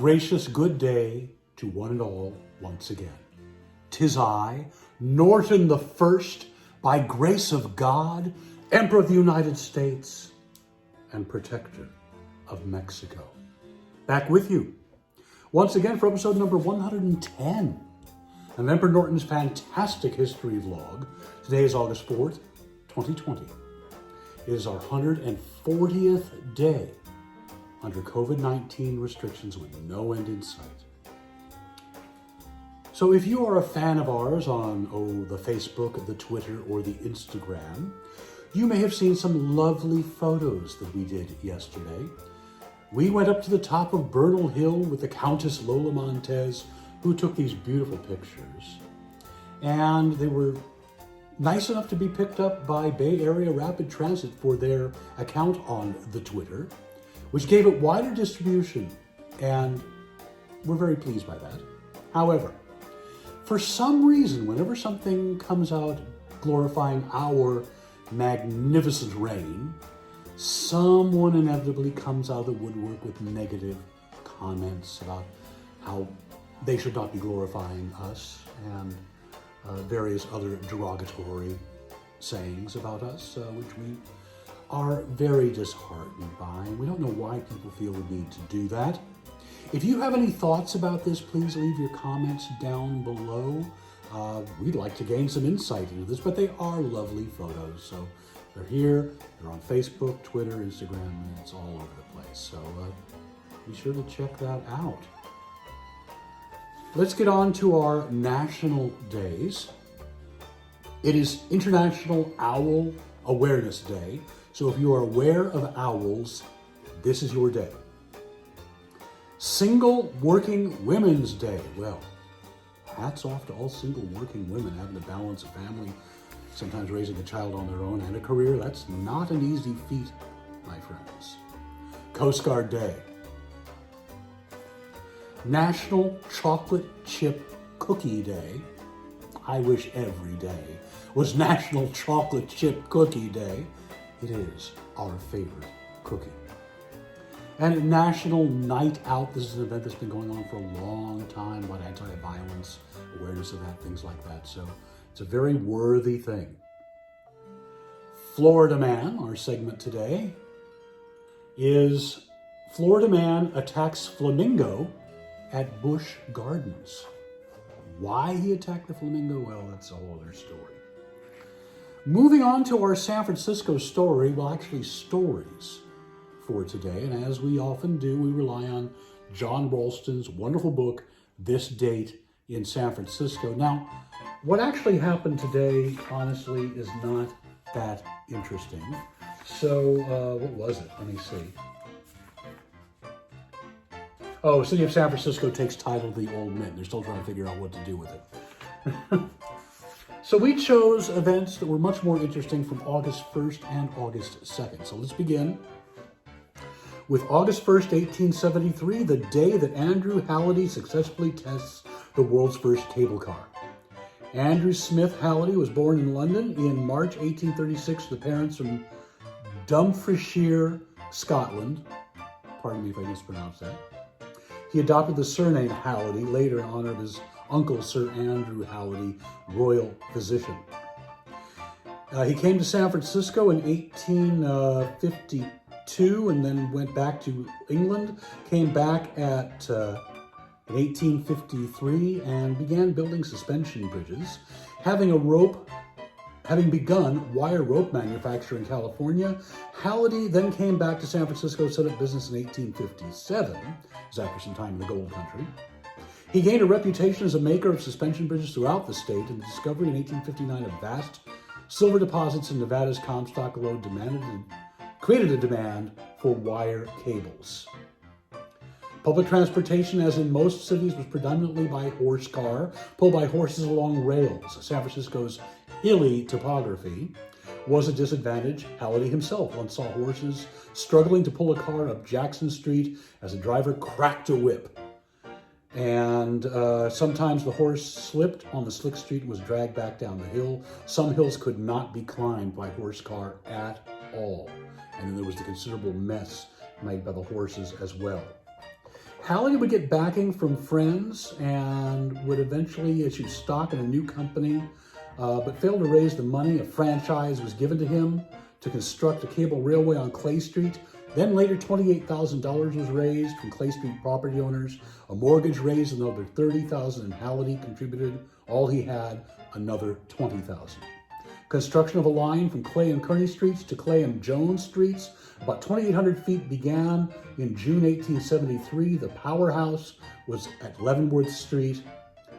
gracious good day to one and all once again. 'Tis I, Norton the First, by grace of God, Emperor of the United States and Protector of Mexico. Back with you once again for episode number 110 of Emperor Norton's fantastic history vlog. Today is August 4th, 2020. It is our 140th day under COVID-19 restrictions with no end in sight. So if you are a fan of ours on, the Facebook, the Twitter, or the Instagram, you may have seen some lovely photos that we did yesterday. We went up to the top of Bernal Hill with the Countess Lola Montez, who took these beautiful pictures. And they were nice enough to be picked up by Bay Area Rapid Transit for their account on the Twitter, which gave it wider distribution, and we're very pleased by that. However, for some reason, whenever something comes out glorifying our magnificent reign, someone inevitably comes out of the woodwork with negative comments about how they should not be glorifying us and various other derogatory sayings about us, which we are very disheartened by. We don't know why people feel the need to do that. If you have any thoughts about this, please leave your comments down below. We'd like to gain some insight into this, but they are lovely photos. So they're here, they're on Facebook, Twitter, Instagram, and it's all over the place. So be sure to check that out. Let's get on to our national days. It is International Owl Awareness Day. So if you are aware of owls, this is your day. Single Working Women's Day. Well, hats off to all single working women having to balance a family, sometimes raising a child on their own, and a career. That's not an easy feat, my friends. Coast Guard Day. National Chocolate Chip Cookie Day. I wish every day was National Chocolate Chip Cookie Day. It is our favorite cookie. And National Night Out. This is an event that's been going on for a long time about anti-violence, awareness of that, things like that. So it's a very worthy thing. Florida Man, our segment today, is Florida Man attacks flamingo at Busch Gardens. Why he attacked the flamingo? Well, that's a whole other story. Moving on to our San Francisco story, well, actually stories for today. And as we often do, we rely on John Ralston's wonderful book, This Date in San Francisco. Now, what actually happened today, honestly, is not that interesting. So, what was it? Let me see. Oh, City of San Francisco takes title of the Old Mint. They're still trying to figure out what to do with it. So we chose events that were much more interesting from August 1st and August 2nd. So let's begin with August 1st, 1873, the day that Andrew Halliday successfully tests the world's first cable car. Andrew Smith Halliday was born in London in March 1836 to parents from Dumfriesshire, Scotland. Pardon me if I mispronounced that. He adopted the surname Halliday, later in honor of his uncle, Sir Andrew Halliday, royal physician. He came to San Francisco in 1852 and then went back to England, came back in 1853 and began building suspension bridges. Having begun wire rope manufacture in California, Halliday then came back to San Francisco, set up business in 1857, after some time in the gold country. He gained a reputation as a maker of suspension bridges throughout the state, and the discovery in 1859 of vast silver deposits in Nevada's Comstock Lode created a demand for wire cables. Public transportation, as in most cities, was predominantly by horse car, pulled by horses along rails. San Francisco's hilly topography was a disadvantage. Halliday himself once saw horses struggling to pull a car up Jackson Street as a driver cracked a whip. And sometimes the horse slipped on the slick street and was dragged back down the hill. Some hills could not be climbed by horse car at all. And then there was the considerable mess made by the horses as well. Halliday would get backing from friends and would eventually issue stock in a new company, but failed to raise the money. A franchise was given to him to construct a cable railway on Clay Street. Then later, $28,000 was raised from Clay Street property owners. A mortgage raised another $30,000, and Halliday contributed all he had, another $20,000. Construction of a line from Clay and Kearny Streets to Clay and Jones Streets, about 2,800 feet, began in June 1873. The powerhouse was at Leavenworth Street,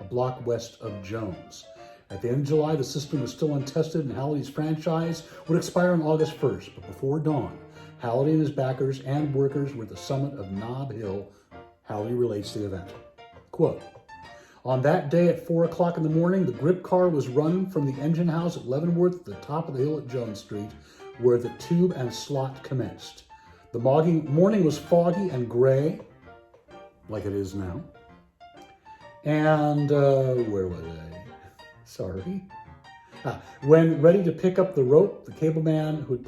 a block west of Jones. At the end of July, the system was still untested, and Halliday's franchise would expire on August 1st. But before dawn, Halliday and his backers and workers were at the summit of Nob Hill. Halliday relates the event. Quote, "On that day at 4 o'clock in the morning, the grip car was run from the engine house at Leavenworth to the top of the hill at Jones Street, where the tube and slot commenced. The morning was foggy and gray, like it is now. And, where was I? Sorry. When ready to pick up the rope, the cableman who had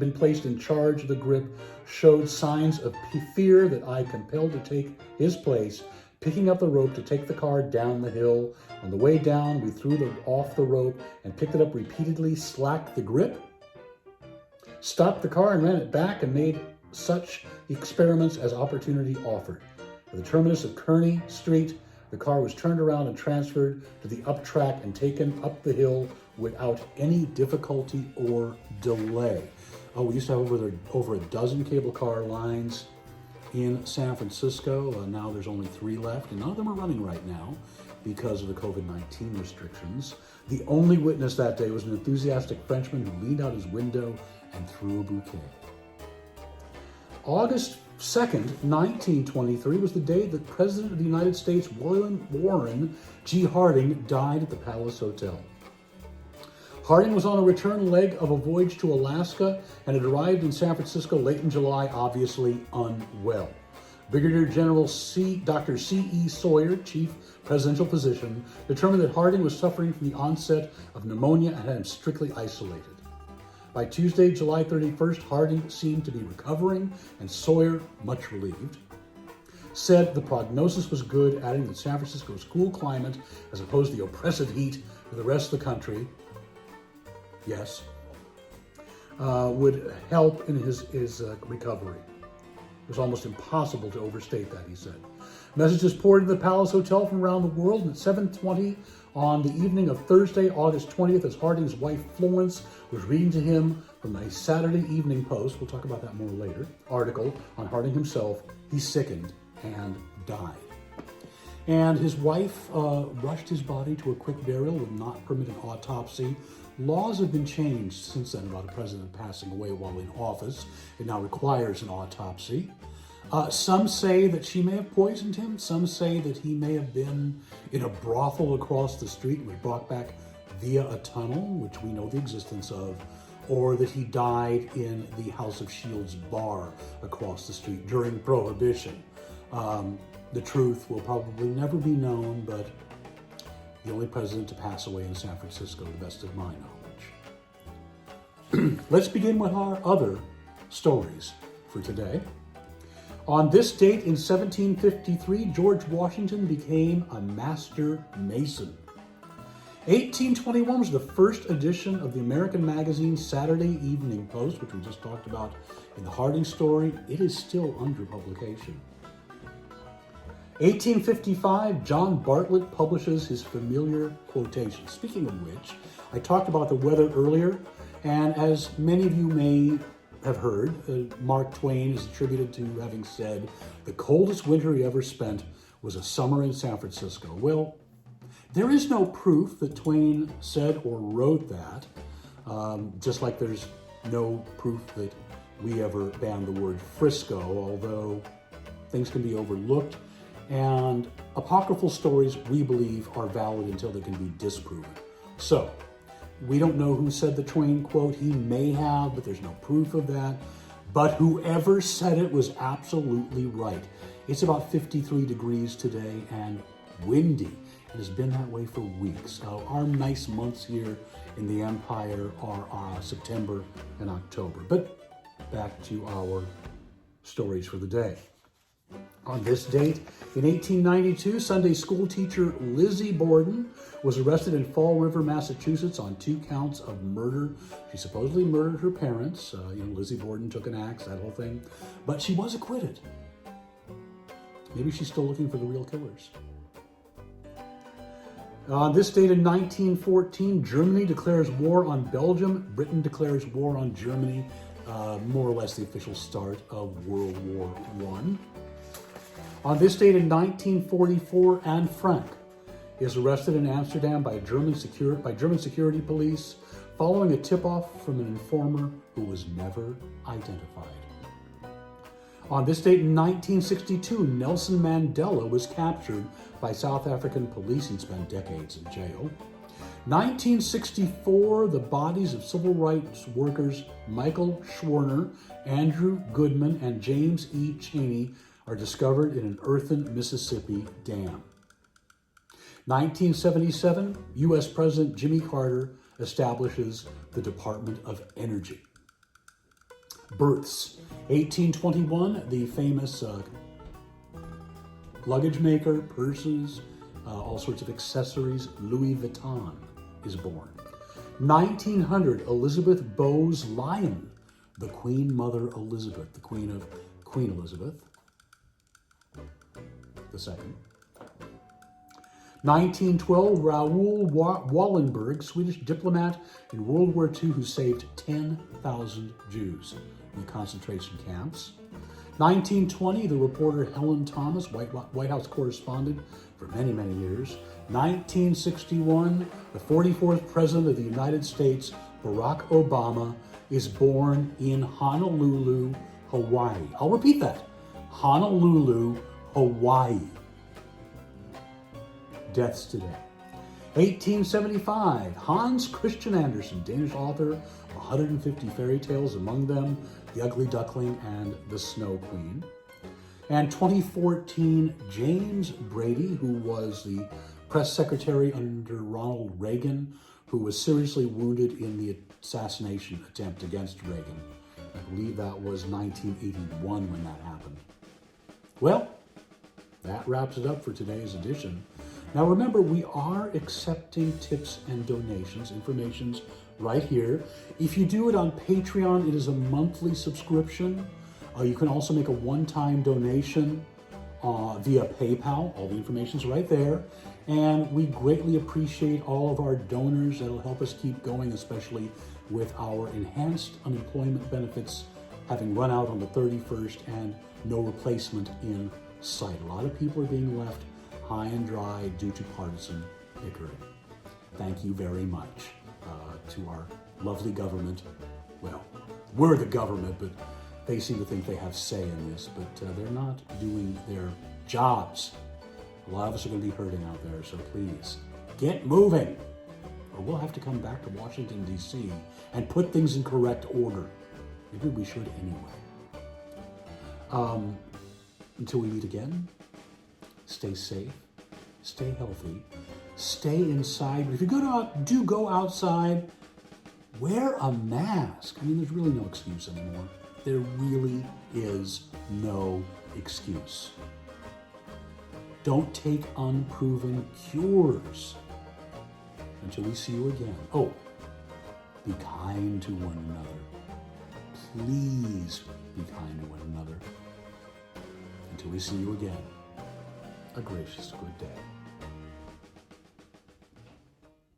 been placed in charge of the grip showed signs of fear that I compelled to take his place, picking up the rope to take the car down the hill. On the way down, we threw off the rope and picked it up repeatedly, slacked the grip, stopped the car and ran it back, and made such experiments as opportunity offered. At the terminus of Kearny Street, the car was turned around and transferred to the up track and taken up the hill without any difficulty or delay." We used to have over a dozen cable car lines in San Francisco. Now there's only 3 left, and none of them are running right now because of the COVID-19 restrictions. The only witness that day was an enthusiastic Frenchman who leaned out his window and threw a bouquet. August 2nd, 1923 was the day that President of the United States, Warren G. Harding, died at the Palace Hotel. Harding was on a return leg of a voyage to Alaska and had arrived in San Francisco late in July, obviously unwell. Brigadier General Dr. C.E. Sawyer, chief presidential physician, determined that Harding was suffering from the onset of pneumonia and had him strictly isolated. By Tuesday, July 31st, Harding seemed to be recovering, and Sawyer, much relieved, said the prognosis was good, adding that San Francisco's cool climate, as opposed to the oppressive heat of the rest of the country, would help in his recovery. It was almost impossible to overstate that, he said. Messages poured into the Palace Hotel from around the world, and at 7:20 on the evening of Thursday, August 20th, as Harding's wife Florence was reading to him from a Saturday Evening Post, we'll talk about that more later, article on Harding himself, he sickened and died. And his wife rushed his body to a quick burial, would not permit an autopsy. Laws have been changed since then about a president passing away while in office. It now requires an autopsy. Some say that she may have poisoned him. Some say that he may have been in a brothel across the street and was brought back via a tunnel, which we know the existence of, or that he died in the House of Shields bar across the street during Prohibition. The truth will probably never be known, but the only president to pass away in San Francisco, to the best of my knowledge. Let's begin with our other stories for today. On this date in 1753, George Washington became a master mason. 1821 was the first edition of the American magazine Saturday Evening Post, which we just talked about in the Harding story. It is still under publication. 1855, John Bartlett publishes his familiar quotation. Speaking of which, I talked about the weather earlier, and as many of you may have heard, Mark Twain is attributed to having said, "The coldest winter he ever spent was a summer in San Francisco." Well, there is no proof that Twain said or wrote that, just like there's no proof that we ever banned the word Frisco, although things can be overlooked. And apocryphal stories, we believe, are valid until they can be disproven. So, we don't know who said the Twain quote. He may have, but there's no proof of that. But whoever said it was absolutely right. It's about 53 degrees today and windy. It has been that way for weeks. Our nice months here in the Empire are September and October. But back to our stories for the day. On this date, in 1892, Sunday school teacher Lizzie Borden was arrested in Fall River, Massachusetts on 2 counts of murder. She supposedly murdered her parents. Lizzie Borden took an axe, that whole thing. But she was acquitted. Maybe she's still looking for the real killers. On this date in 1914, Germany declares war on Belgium. Britain declares war on Germany. More or less the official start of World War I. On this date in 1944, Anne Frank is arrested in Amsterdam by German security police following a tip-off from an informer who was never identified. On this date in 1962, Nelson Mandela was captured by South African police. He'd spent decades in jail. 1964, the bodies of civil rights workers Michael Schwerner, Andrew Goodman, and James E. Chaney are discovered in an earthen Mississippi dam. 1977, U.S. President Jimmy Carter establishes the Department of Energy. Births. 1821, the famous luggage maker, purses, all sorts of accessories, Louis Vuitton is born. 1900, Elizabeth Bowes Lyon, the Queen Mother Elizabeth, the Queen Elizabeth II. 1912, Raoul Wallenberg, Swedish diplomat in World War II who saved 10,000 Jews in the concentration camps. 1920, the reporter Helen Thomas, White House correspondent for many, many years. 1961, the 44th President of the United States, Barack Obama, is born in Honolulu, Hawaii. I'll repeat that. Honolulu, Hawaii. Deaths today. 1875, Hans Christian Andersen, Danish author, 150 fairy tales, among them The Ugly Duckling and The Snow Queen. And 2014, James Brady, who was the press secretary under Ronald Reagan, who was seriously wounded in the assassination attempt against Reagan. I believe that was 1981 when that happened. Well, that wraps it up for today's edition. Now remember, we are accepting tips and donations. Information's right here. If you do it on Patreon, it is a monthly subscription. You can also make a one-time donation via PayPal. All the information's right there. And we greatly appreciate all of our donors. That'll help us keep going, especially with our enhanced unemployment benefits having run out on the 31st and no replacement in sight. A lot of people are being left high and dry due to partisan bickering. Thank you very much to our lovely government. Well, we're the government, but they seem to think they have say in this, but they're not doing their jobs. A lot of us are going to be hurting out there, so please, get moving, or we'll have to come back to Washington, D.C. and put things in correct order. Maybe we should anyway. Until we meet again, stay safe, stay healthy, stay inside. But if you do go outside, wear a mask. I mean, there's really no excuse anymore. There really is no excuse. Don't take unproven cures. Until we see you again. Oh, be kind to one another. Please be kind to one another. Until we see you again, a gracious good day.